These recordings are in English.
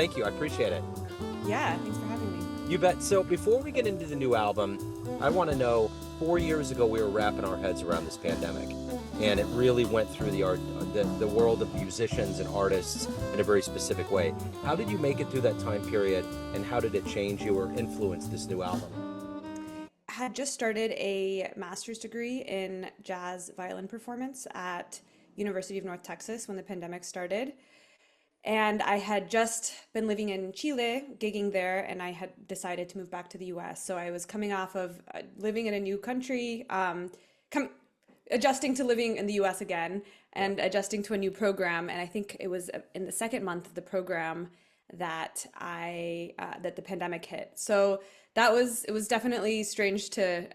Thank you. I appreciate it. Yeah, thanks for having me. You bet. So before we get into the new album, I want to know 4 years ago we were wrapping our heads around this pandemic, and it really went through the world of musicians and artists in a very specific way. How did you make it through that time period, and how did it change you or influence this new album? Had just started a master's degree in jazz violin performance at University of North Texas when the pandemic started. And I had just been living in Chile, gigging there, and I had decided to move back to the US. So I was coming off of living in a new country, com adjusting to living in the US again, Yeah. and adjusting to a new program. And I think it was in the second month of the program that that the pandemic hit. So it was definitely strange to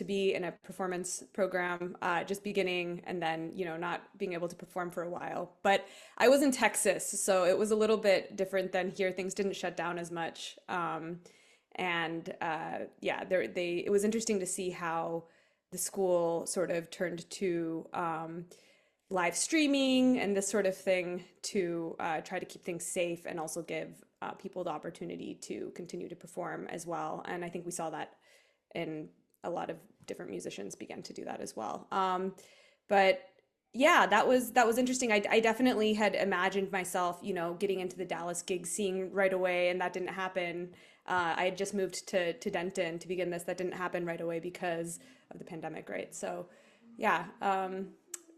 be in a performance program just beginning and then not being able to perform for a while. But I was in Texas, so it was a little bit different than here. Things didn't shut down as much. And yeah, it was interesting to see how the school sort of turned to live streaming and this sort of thing to try to keep things safe and also give people the opportunity to continue to perform as well. And I think we saw that in a lot of different musicians began to do that as well. But yeah, that was interesting. I definitely had imagined myself, getting into the Dallas gig scene right away, and that didn't happen. I had just moved to Denton to begin this. That didn't happen right away because of the pandemic, right? So, yeah,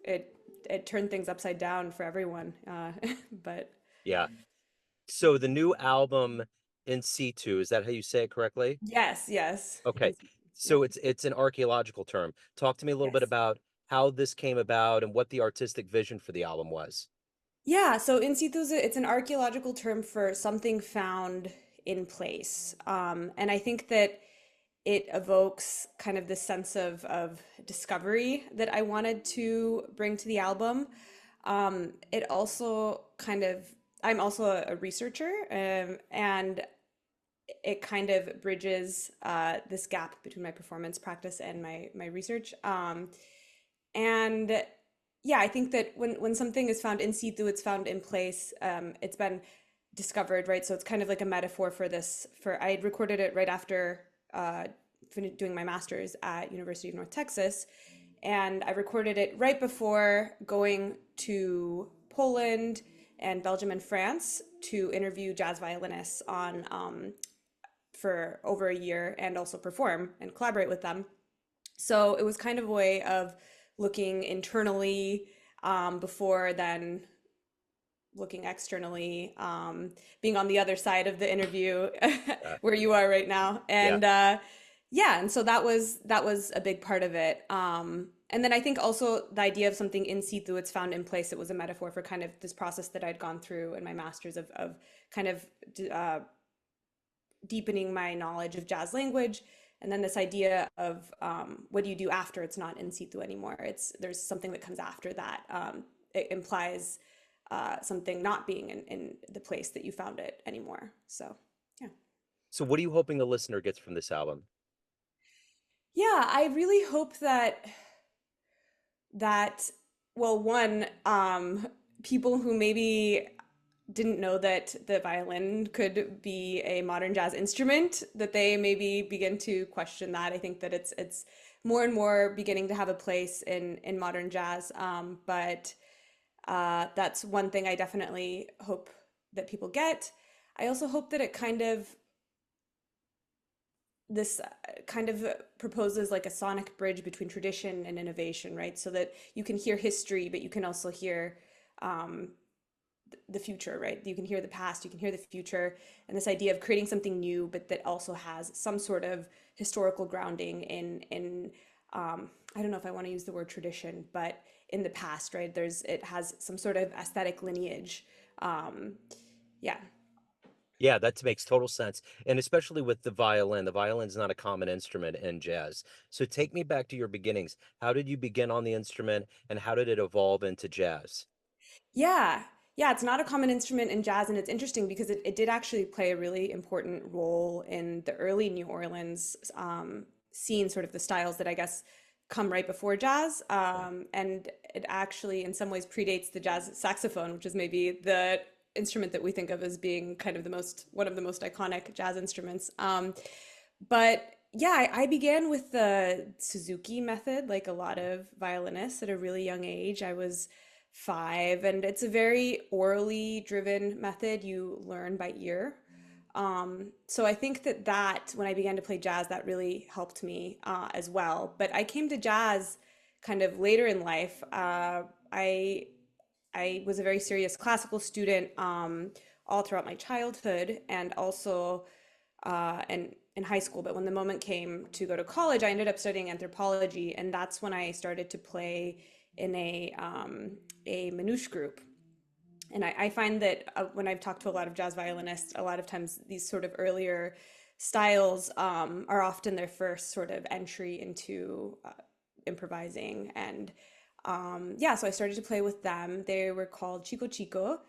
it it turned things upside down for everyone. But Yeah. So the new album in situ, is that how you say it correctly? yes, yes, Okay. and yeah, So it's an archaeological term. Talk to me a little bit yes. about how this came about and what the artistic vision for the album was. Yeah, so in situ it's an archaeological term for something found in place. And I think that it evokes kind of this sense of discovery that I wanted to bring to the album. It also kind of, I'm also a researcher, and it kind of bridges this gap between my performance practice and my research. And yeah, I think that when something is found in situ, it's found in place. It's been discovered, right? So it's kind of like a metaphor for this. For I had recorded it right after doing my master's at University of North Texas, and I recorded it right before going to Poland and Belgium and France to interview jazz violinists on for over a year and also perform and collaborate with them. So it was kind of a way of looking internally before then looking externally, being on the other side of the interview Uh, where you are right now. yeah. And yeah, and so that was a big part of it. And then I think also the idea of something in situ, it's found in place. It was a metaphor for kind of this process that I'd gone through in my master's of kind of uh, deepening my knowledge of jazz language. And then this idea of what do you do after it's not in situ anymore? There's something that comes after that. It implies something not being in the place that you found it anymore. So yeah. So what are you hoping the listener gets from this album? Yeah, I really hope that well, one, people who maybe didn't know that the violin could be a modern jazz instrument, that they maybe begin to question that. I think that it's more and more beginning to have a place in modern jazz. But that's one thing I definitely hope that people get. I also hope that it kind of this kind of proposes like a sonic bridge between tradition and innovation, right? So that you can hear history, but you can also hear um, the future, right? You can hear the past, you can hear the future, and this idea of creating something new, but that also has some sort of historical grounding in I don't know if I want to use the word tradition, but in the past, right? It has some sort of aesthetic lineage. Um, yeah. Yeah, that makes total sense. And especially with the violin. The violin's not a common instrument in jazz. So take me back to your beginnings. How did you begin on the instrument and how did it evolve into jazz? Yeah. Yeah, it's not a common instrument in jazz, and it's interesting because it did actually play a really important role in the early New Orleans scene, sort of the styles that I guess come right before jazz. Yeah. And it actually, in some ways, predates the jazz saxophone, which is maybe the instrument that we think of as being kind of the most one of the most iconic jazz instruments. But yeah, I began with the Suzuki method, like a lot of violinists at a really young age. I was 5, and it's a very orally driven method. You learn by ear. So I think that when I began to play jazz, that really helped me as well. But I came to jazz kind of later in life. I I was a very serious classical student all throughout my childhood and also in high school. But when the moment came to go to college, I ended up studying anthropology, and that's when I started to play in a manouche group. And I find that when I've talked to a lot of jazz violinists, a lot of times these sort of earlier styles are often their first sort of entry into improvising. And yeah, so I started to play with them. They were called Chico Chico,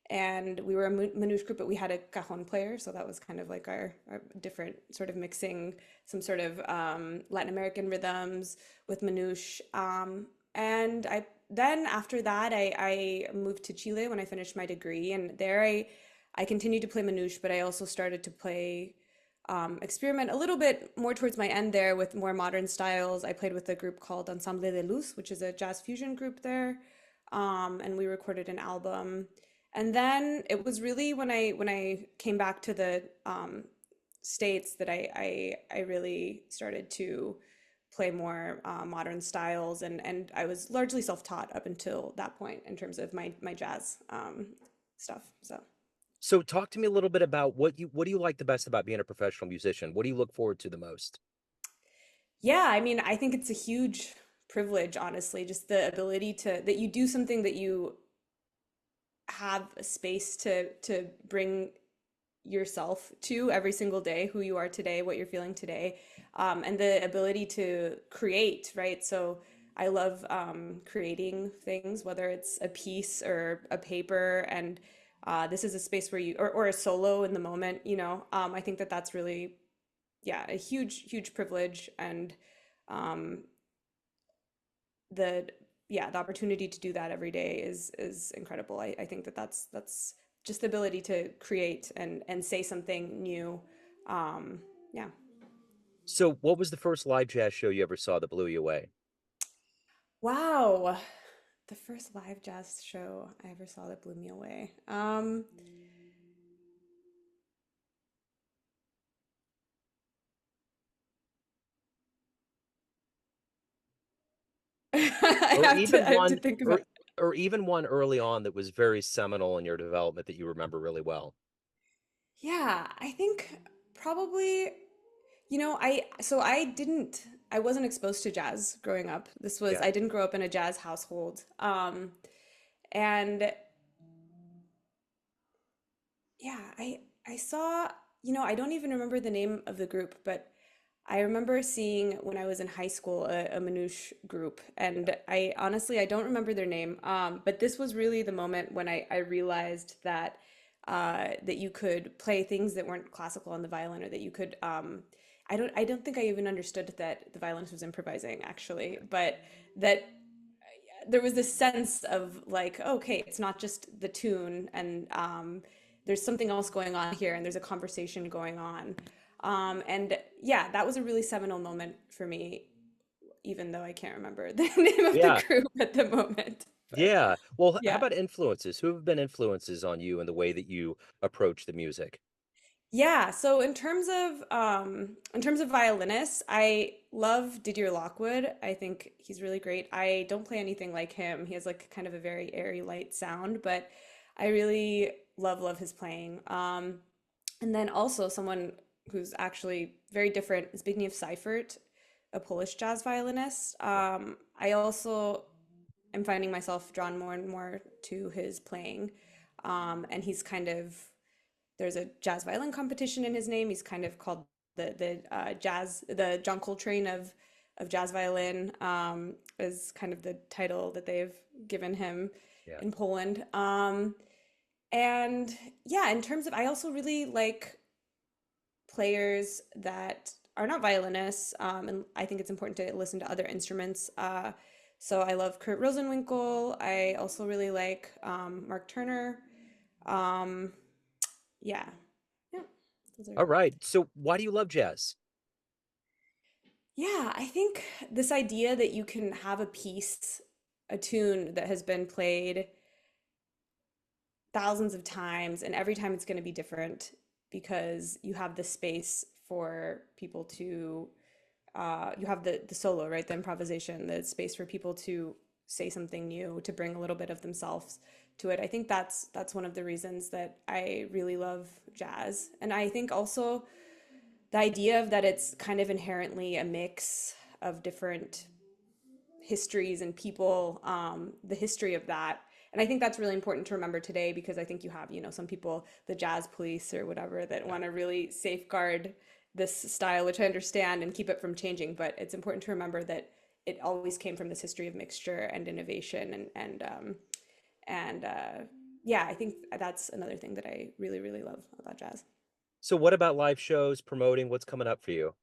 and we were a manouche group, but we had a cajon player, so that was kind of like our different sort of mixing some sort of Latin American rhythms with manouche. And I then after that, I moved to Chile when I finished my degree, and there I continued to play manouche, but I also started to play experiment a little bit more towards my end there with more modern styles. I played with a group called Ensemble de Luz, which is a jazz fusion group there, and we recorded an album. And then it was really when I came back to the States that I really started to play more modern styles, and I was largely self-taught up until that point in terms of my jazz stuff. So. So talk to me a little bit about what do you like the best about being a professional musician? What do you look forward to the most? Yeah, I mean, I think it's a huge privilege, honestly, just the ability to that you do something that you have a space to bring yourself to every single day, who you are today, what you're feeling today, and the ability to create, right? So I love creating things, whether it's a piece or a paper, and this is a space where or a solo in the moment, I think that that's really, yeah, a huge, huge privilege, and um, the yeah, the opportunity to do that every day is incredible. I think that that's just the ability to create and say something new. Yeah. So what was the first live jazz show you ever saw that blew you away? Wow. The first live jazz show I ever saw that blew me away. Or I have to think about. or even one early on that was very seminal in your development that you remember really well? Yeah, I think probably, I wasn't exposed to jazz growing up. Yeah. I didn't grow up in a jazz household. And yeah, I saw, I don't even remember the name of the group, but I remember seeing when I was in high school a manouche group, and I honestly I don't remember their name. But this was really the moment when I realized that that you could play things that weren't classical on the violin, or that you could I don't think I even understood that the violinist was improvising actually, but that there was this sense of like, okay, it's not just the tune, and there's something else going on here, and there's a conversation going on. And yeah, that was a really seminal moment for me, even though I can't remember the name of the Yeah. group at the moment. But Yeah. Well, how yeah. about influences? Who have been influences on you and the way that you approach the music? Yeah, so in terms of violinists, I love Didier Lockwood. I think he's really great. I don't play anything like him. He has like kind of a very airy, light sound, but I really love his playing. And then also someone who's actually very different is Zbigniew Seifert, a Polish jazz violinist. I also am finding myself drawn more and more to his playing. And he's kind of there's a jazz violin competition in his name. He's kind of called the John Coltrane of jazz violin, is kind of the title that they've given him Yeah. in Poland. And yeah, in terms of, I also really like players that are not violinists, and I think it's important to listen to other instruments. So I love Kurt Rosenwinkel. I also really like Mark Turner. Um, yeah, yeah, those are. All right. So why do you love jazz? Yeah, I think this idea that you can have a piece, a tune that has been played thousands of times, and every time it's going to be different because you have the space for people to, you have the solo, right? The improvisation, the space for people to say something new, to bring a little bit of themselves to it. I think that's one of the reasons that I really love jazz. And I think also the idea of that it's kind of inherently a mix of different histories and people, the history of that. And I think that's really important to remember today because I think you have, some people, the jazz police or whatever, that want to really safeguard this style, which I understand, and keep it from changing. But it's important to remember that it always came from this history of mixture and innovation, and yeah, I think that's another thing that I really, really love about jazz. So what about live shows, promoting? What's coming up for you?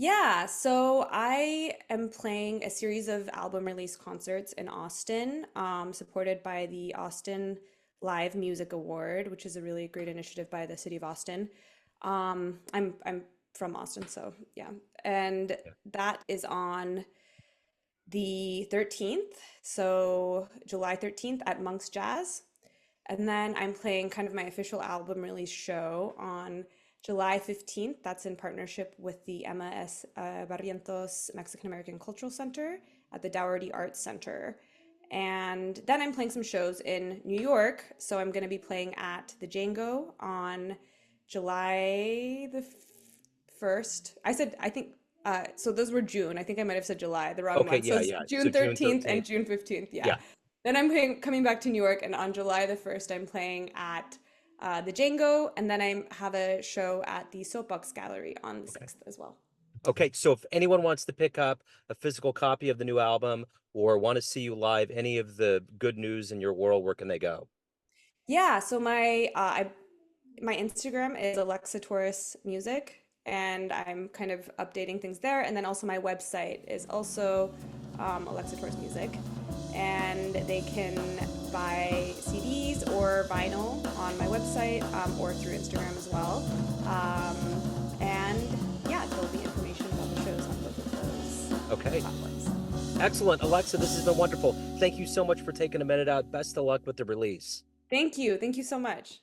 Yeah, so I am playing a series of album release concerts in Austin, supported by the Austin Live Music Award, which is a really great initiative by the city of Austin. I'm from Austin, so yeah, and Yeah. that is on the 13th, so July 13th at Monk's Jazz. And then I'm playing kind of my official album release show on July 15th. That's in partnership with the Emma S. Barrientos Mexican American Cultural Center at the Dougherty Arts Center. And then I'm playing some shows in New York. So I'm going to be playing at the Django on July the 1st. I think, so those were June. I think I might have said July, the wrong Okay, month. So yeah, it's yeah. So June June 13th and 13th. June 15th. Yeah. Yeah. Then coming back to New York, and on July the 1st, I'm playing at the Django, and then I have a show at the Soapbox Gallery on the Okay. 6th as well. Okay, so if anyone wants to pick up a physical copy of the new album or want to see you live, any of the good news in your world, where can they go? Yeah, so my Instagram is Alexa Torres Music, and I'm kind of updating things there. And then also my website is also Alexa Torres Music, and they can buy CDs or vinyl on my website or through Instagram as well. And yeah, there'll be information about the shows on both of those Okay, platforms. excellent. Alexa, this has been wonderful. Thank you so much for taking a minute out. Best of luck with the release. Thank you. Thank you so much.